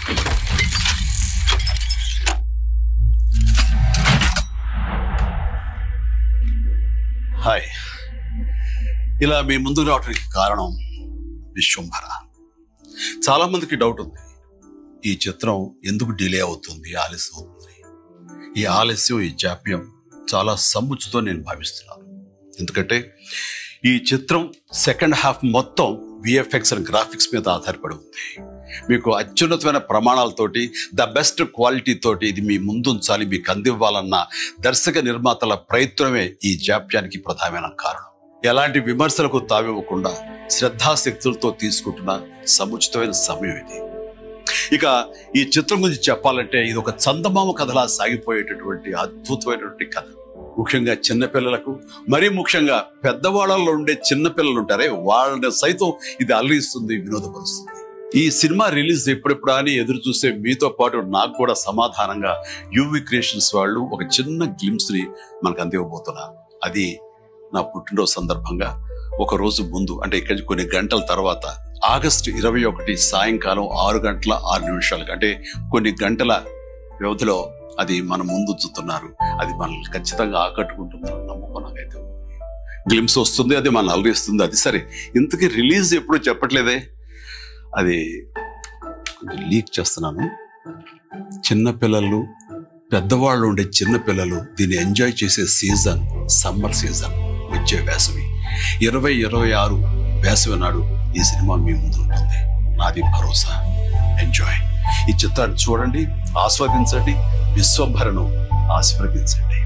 Hi, ఇలా మీ ముందుకు రావడానికి కారణం విశ్వంభర. చాలా మందికి డౌట్ ఉంది, ఈ చిత్రం ఎందుకు డిలే అవుతుంది, ఆలస్యం అవుతుంది. ఈ ఆలస్యం, ఈ జాప్యం చాలా సముచితం నేను భావిస్తున్నాను. ఎందుకంటే ఈ చిత్రం సెకండ్ హాఫ్ మొత్తం విఎఫ్ఎక్స్ అండ్ గ్రాఫిక్స్ మీద ఆధారపడి ఉంది. మీకు అత్యున్నతమైన ప్రమాణాలతోటి, ద బెస్ట్ క్వాలిటీ తోటి ఇది మీ ముందుంచాలి, మీకు అందివ్వాలన్న దర్శక నిర్మాతల ప్రయత్నమే ఈ జాప్యానికి ప్రధానమైన కారణం. ఎలాంటి విమర్శలకు తావివ్వకుండా శ్రద్ధాశక్తులతో తీసుకుంటున్న సముచితమైన సమయం ఇది. ఇక ఈ చిత్రం గురించి చెప్పాలంటే ఇది ఒక చందమామ కథలా సాగిపోయేటటువంటి అద్భుతమైనటువంటి కథ. ముఖ్యంగా చిన్నపిల్లలకు, మరీ ముఖ్యంగా పెద్దవాళ్ళలో ఉండే చిన్నపిల్లలు ఉంటారే, వాళ్ళని సైతం ఇది అల్లరిస్తుంది, వినోదపరుస్తుంది. ఈ సినిమా రిలీజ్ ఎప్పుడెప్పుడా అని ఎదురు చూసే మీతో పాటు నాకు కూడా సమాధానంగా యూవి క్రియేషన్స్ వాళ్ళు ఒక చిన్న గ్లిమ్స్ ని మనకు అందివ్వబోతున్నారు. అది నా పుట్టినరోజు సందర్భంగా ఒక రోజు ముందు, అంటే ఇక్కడి కొన్ని గంటల తర్వాత, ఆగస్టు 21 సాయంకాలం 6:06 అంటే కొన్ని గంటల వ్యవధిలో అది మన ముందు ఉంచుతున్నారు. అది మనల్ని ఖచ్చితంగా ఆకట్టుకుంటున్నారు నమ్మకం నాకైతే. గ్లిమ్స్ వస్తుంది, అది మన అలరిస్తుంది. అది సరే, ఇంతకీ రిలీజ్ ఎప్పుడు చెప్పట్లేదే, అది లీక్ చేస్తున్నాను. చిన్నపిల్లలు, పెద్దవాళ్ళు ఉండే చిన్నపిల్లలు దీన్ని ఎంజాయ్ చేసే సీజన్ సమ్మర్ సీజన్, వచ్చే వేసవి 2026 వేసవి నాడు ఈ సినిమా మీ ముందు ఉంటుంది. నాది భరోసా. ఎంజాయ్. ఈ చిత్రాన్ని చూడండి, ఆస్వాదించండి, విశ్వంభరను ఆశీర్వదించండి.